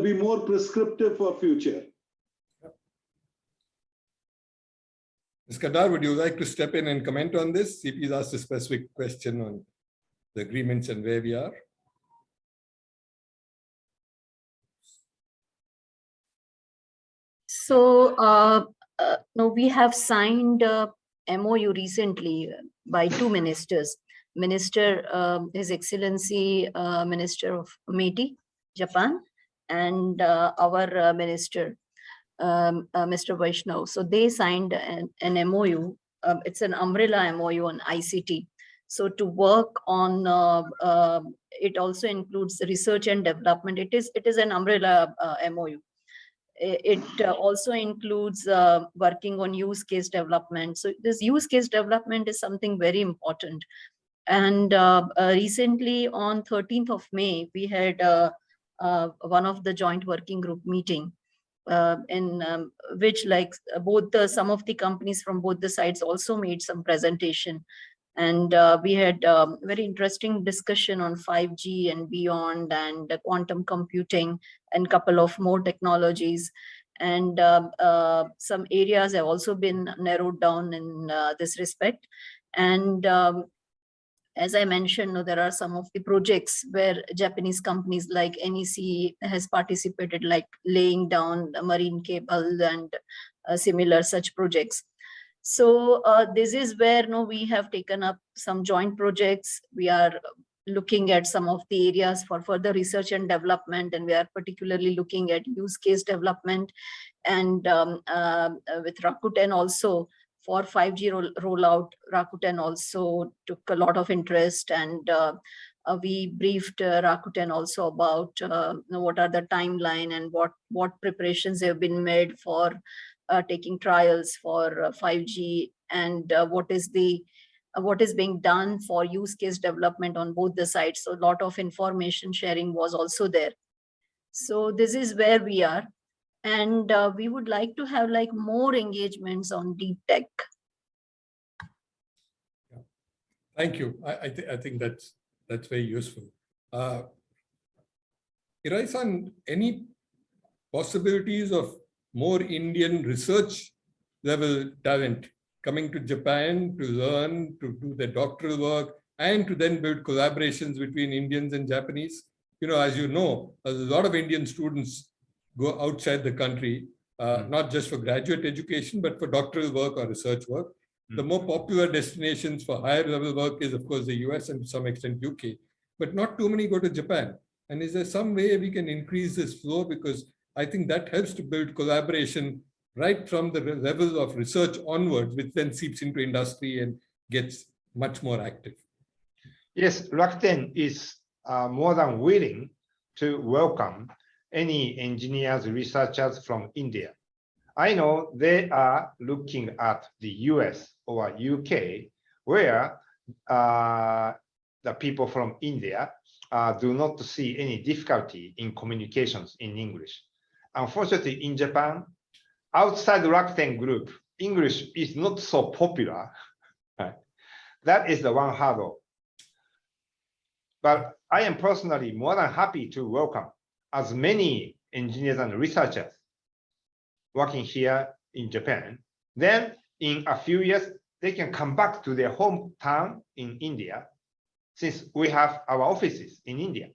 E: be more prescriptive for future.
C: Ms. Kandar, would you like to step in and comment on this? CP's asked a specific question on the agreements and where we are.
B: So, no, we have signed a MOU recently by two ministers. Minister, His Excellency, Minister of METI, Japan, and our minister, Mr. Vaishnav. So they signed an MOU. It's an umbrella MOU on ICT. So to work on, it also includes research and development. It is an umbrella MOU. It also includes working on use case development. So this use case development is something very important. And recently on 13th of May, we had one of the joint working group meeting in which some of the companies from both the sides also made some presentation. And we had very interesting discussion on 5G and beyond, and quantum computing and couple of more technologies. And some areas have also been narrowed down in this respect. And as I mentioned, there are some of the projects where Japanese companies like NEC has participated, like laying down a marine cable and similar such projects. So this is where we have taken up some joint projects. We are looking at some of the areas for further research and development, and we are particularly looking at use case development. And with Rakuten also, for 5G rollout, Rakuten also took a lot of interest, and we briefed Rakuten also about what are the timeline and what preparations have been made for taking trials for 5G, and what is being done for use case development on both the sides. So a lot of information sharing was also there. So this is where we are. And we would like to have more engagements on deep tech.
C: Thank you. I think that's very useful. Hirai-san, any possibilities of more Indian research level talent coming to Japan to learn, to do their doctoral work, and to then build collaborations between Indians and Japanese? As you know, a lot of Indian students go outside the country, not just for graduate education, but for doctoral work or research work. The more popular destinations for higher level work is, of course, the US and to some extent UK, but not too many go to Japan. And is there some way we can increase this flow? Because I think that helps to build collaboration right from the level of research onwards, which then seeps into industry and gets much more active.
D: Yes, Rakuten is more than willing to welcome any engineers, researchers from India. I know they are looking at the US or UK, where the people from India do not see any difficulty in communications in English. Unfortunately, in Japan, outside the Rakuten group, English is not so popular. That is the one hurdle. But I am personally more than happy to welcome as many engineers and researchers working here in Japan. Then in a few years, they can come back to their hometown in India, since we have our offices in India.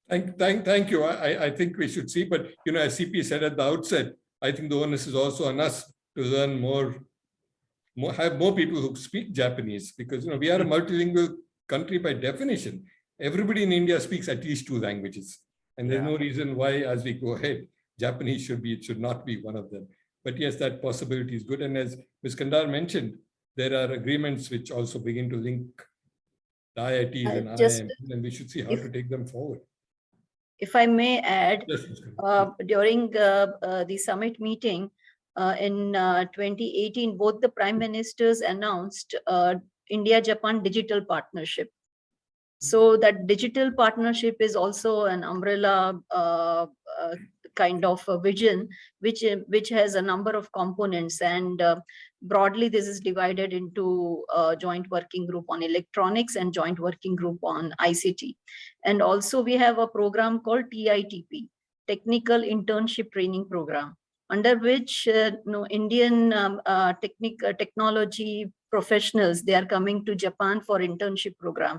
C: Thank you. I think we should see, but as CP said at the outset, I think the onus is also on us to learn have more people who speak Japanese, because we are a multilingual country by definition. Everybody in India speaks at least 2 languages, and there's no reason why, as we go ahead, Japanese should not be one of them. But yes, that possibility is good. And as Ms. Kandar mentioned, there are agreements which also begin to link the IITs and IIMs, and we should see how to take them forward.
B: If I may add,
C: Yes, Ms. Kandar.
B: during the summit meeting in 2018, both the prime ministers announced India-Japan digital partnership. So that digital partnership is also an umbrella kind of a vision, which has a number of components, and broadly this is divided into a joint working group on electronics and joint working group on ICT. And also we have a program called TITP, Technical Internship Training Program, under which Indian technology professionals, they are coming to Japan for internship program.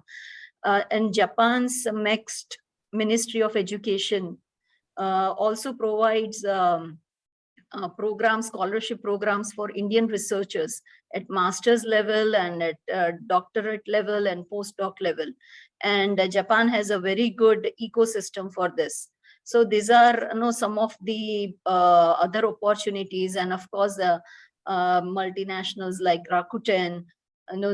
B: And Japan's next Ministry of Education also provides scholarship programs for Indian researchers at master's level and at doctorate level and postdoc level. And Japan has a very good ecosystem for this. So these are some of the other opportunities. And of course, the multinationals like Rakuten,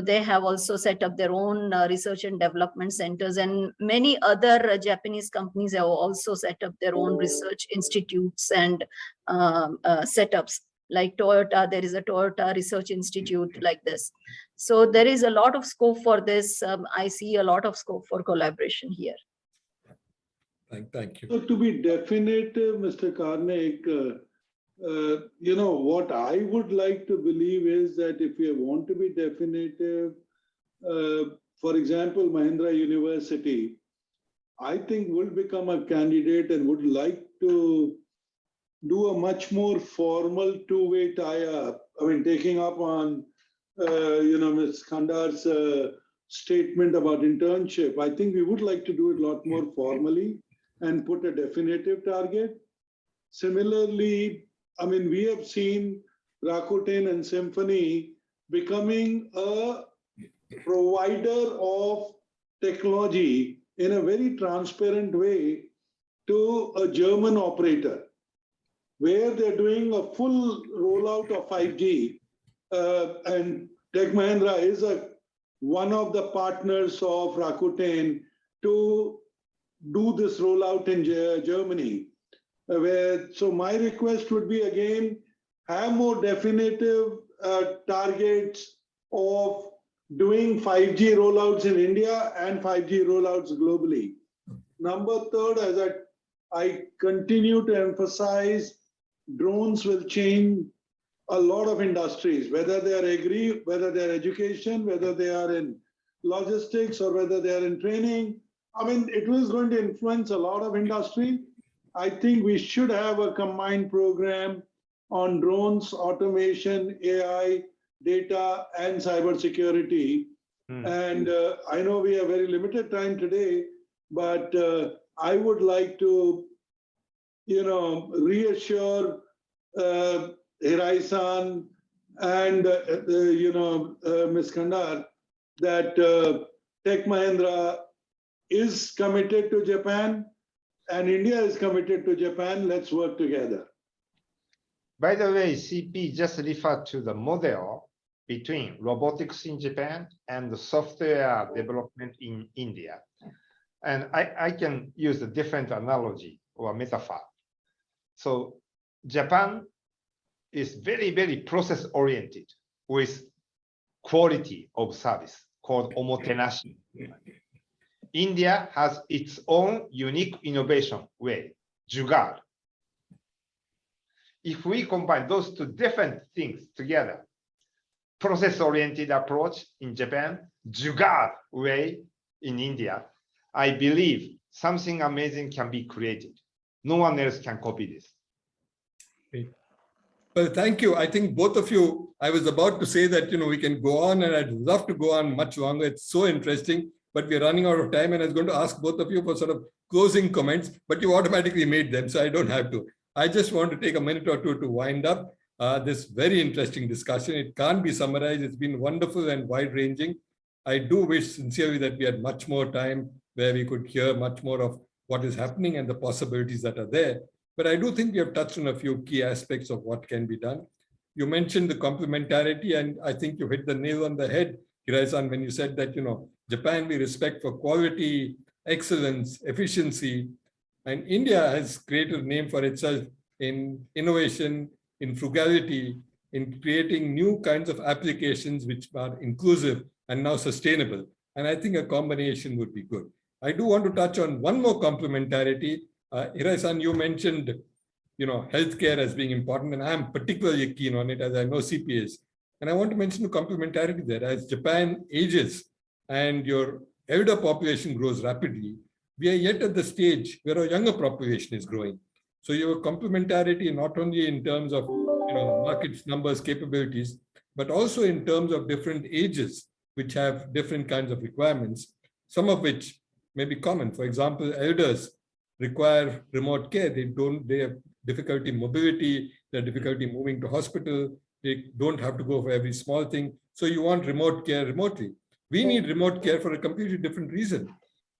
B: they have also set up their own research and development centers, and many other Japanese companies have also set up their own research institutes and setups. Like Toyota, there is a Toyota Research Institute like this. So there is a lot of scope for this. I see a lot of scope for collaboration here.
C: Thank you.
E: So to be definitive, Mr. Karnik, what I would like to believe is that if you want to be definitive, for example, Mahindra University, I think will become a candidate and would like to do a much more formal two-way tie-up. I mean, taking up on, Ms. Kandar's statement about internship. I think we would like to do it a lot more formally and put a definitive target. Similarly, I mean, we have seen Rakuten and Symphony becoming a provider of technology in a very transparent way to a German operator, where they're doing a full rollout of 5G. And Tech Mahindra is one of the partners of Rakuten to do this rollout in Germany. So my request would be, again, have more definitive targets of doing 5G rollouts in India and 5G rollouts globally. Number third, as I continue to emphasize, drones will change a lot of industries, whether they are agri, whether they are education, whether they are in logistics, or whether they are in training. I mean, it was going to influence a lot of industry. I think we should have a combined program on drones, automation, AI, data, and cybersecurity. And I know we have very limited time today, but I would like to, reassure Hirai-san and, Ms. Kandar that Tech Mahindra is committed to Japan and India is committed to Japan. Let's work together.
D: By the way, CP just referred to the model between robotics in Japan and the software development in India. And I can use a different analogy or metaphor. So Japan is very, very process oriented with quality of service called omotenashi. India has its own unique innovation way, jugaad. If we combine those two different things together, process-oriented approach in Japan, jugaad way in India, I believe something amazing can be created. No one else can copy this.
C: Well, thank you. I think both of you, I was about to say that, we can go on and I'd love to go on much longer. It's so interesting, but we're running out of time and I was going to ask both of you for sort of closing comments, but you automatically made them, so I don't have to. I just want to take a minute or two to wind up this very interesting discussion. It can't be summarized. It's been wonderful and wide-ranging. I do wish sincerely that we had much more time where we could hear much more of what is happening and the possibilities that are there. But I do think we have touched on a few key aspects of what can be done. You mentioned the complementarity, and I think you hit the nail on the head, Hirai-san, when you said that, Japan, we respect for quality, excellence, efficiency, and India has created a name for itself in innovation, in frugality, in creating new kinds of applications which are inclusive and now sustainable. And I think a combination would be good. I do want to touch on one more complementarity. Hirai-san, you mentioned, healthcare as being important, and I'm particularly keen on it as I know CPAs. And I want to mention the complementarity there. As Japan ages and your elder population grows rapidly, we are yet at the stage where our younger population is growing. So you have complementarity not only in terms of markets, numbers, capabilities, but also in terms of different ages, which have different kinds of requirements, some of which may be common. For example, elders require remote care. They have difficulty mobility, they have difficulty moving to hospital, they don't have to go for every small thing. So you want remote care remotely. We need remote care for a completely different reason.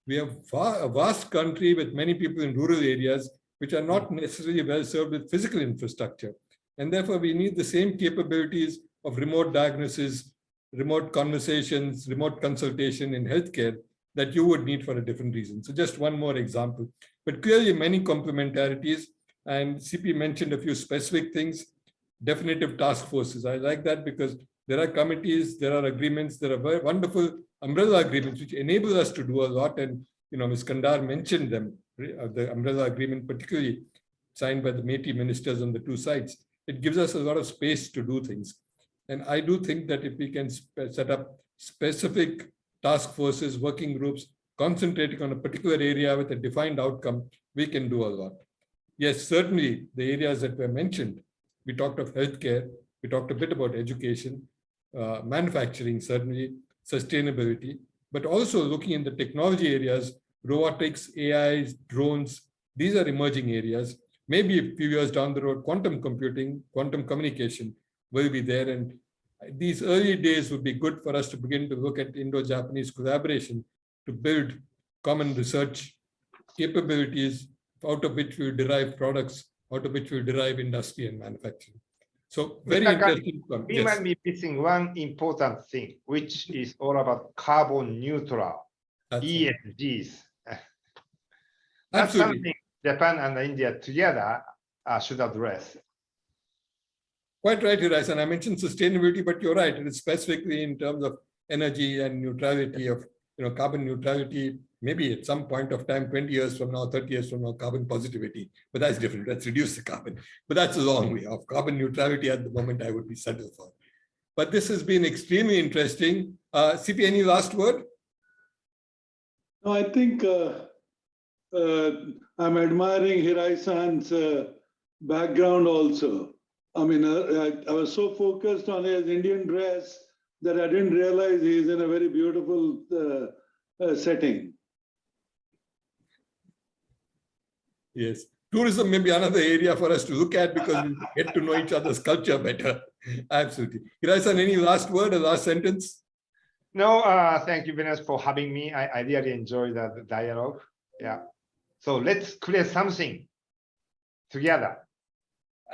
C: We have a vast country with many people in rural areas, which are not necessarily well served with physical infrastructure. And therefore, we need the same capabilities of remote diagnosis, remote conversations, remote consultation in healthcare that you would need for a different reason. So just one more example, but clearly many complementarities, and CP mentioned a few specific things, definitive task forces. I like that because there are committees, there are agreements, there are very wonderful umbrella agreements which enable us to do a lot. And Ms. Kandar mentioned them, the umbrella agreement, particularly signed by the Métis ministers on the two sides. It gives us a lot of space to do things. And I do think that if we can set up specific task forces, working groups, concentrating on a particular area with a defined outcome, we can do a lot. Yes, certainly the areas that were mentioned, we talked of healthcare, we talked a bit about education, manufacturing, certainly, sustainability, but also looking in the technology areas, robotics, AI, drones, these are emerging areas. Maybe a few years down the road, quantum computing, quantum communication will be there. And these early days would be good for us to begin to look at Indo-Japanese collaboration to build common research capabilities out of which we will derive products, out of which we will derive industry and manufacturing. So very interesting.
D: We might be missing one important thing, which is all about carbon neutral, ESGs. That's something Japan and India together should address.
C: Quite right, Hirai, and I mentioned sustainability, but you're right. It is specifically in terms of energy and neutrality of carbon neutrality. Maybe at some point of time, 20 years from now, 30 years from now, carbon positivity. But that's different. Let's reduce the carbon. But that's a long way off. Carbon neutrality at the moment, I would be settled for. But this has been extremely interesting. CP, any last word?
E: No, I think I'm admiring Hirai-san's background also. I mean, I was so focused on his Indian dress that I didn't realize he's in a very beautiful setting.
C: Yes. Tourism may be another area for us to look at because we get to know each other's culture better. Absolutely. Hirai-san, any last word or last sentence?
D: No, thank you very much for having me. I really enjoyed the dialogue. Yeah. So let's create something together.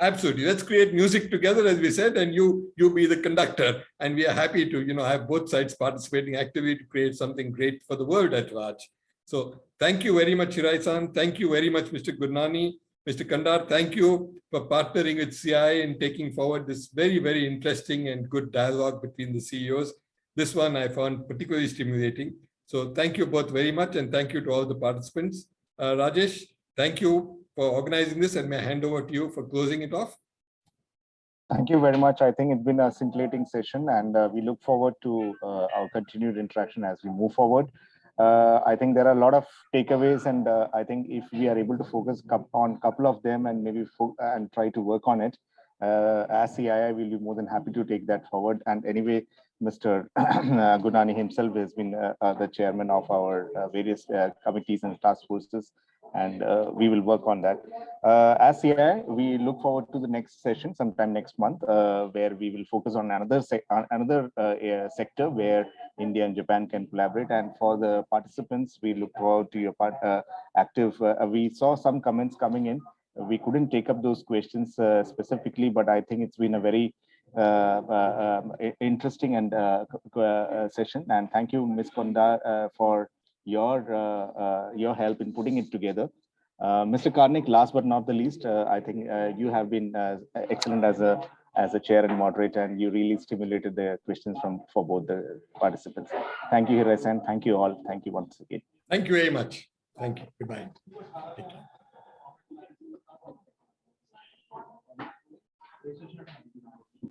C: Absolutely. Let's create music together, as we said, and you be the conductor. And we are happy to, have both sides participating actively to create something great for the world at large. So thank you very much, Hirai-san. Thank you very much, Mr. Gurnani. Mr. Kandar, thank you for partnering with CI and taking forward this very, very interesting and good dialogue between the CEOs. This one I found particularly stimulating. So thank you both very much, and thank you to all the participants. Rajesh, thank you for organizing this, and may I hand over to you for closing it off?
A: Thank you very much. I think it's been a scintillating session, and we look forward to our continued interaction as we move forward. I think there are a lot of takeaways, and I think if we are able to focus on a couple of them and maybe and try to work on it, as CII, we'll be more than happy to take that forward. And anyway, Mr. Gurnani himself has been the chairman of our various committees and task forces, and we will work on that. As CII, we look forward to the next session sometime next month, where we will focus on another sector where India and Japan can collaborate. And for the participants, we look forward to your active. We saw some comments coming in. We couldn't take up those questions specifically, but I think it's been a very interesting and session. And thank you, Ms. Konda, for your help in putting it together. Mr. Karnik, last but not the least, I think you have been excellent as a chair and moderator, and you really stimulated the questions for both the participants. Thank you, Hirai-san. Thank you all. Thank you once again.
C: Thank you very much. Thank you. Goodbye. Thank you.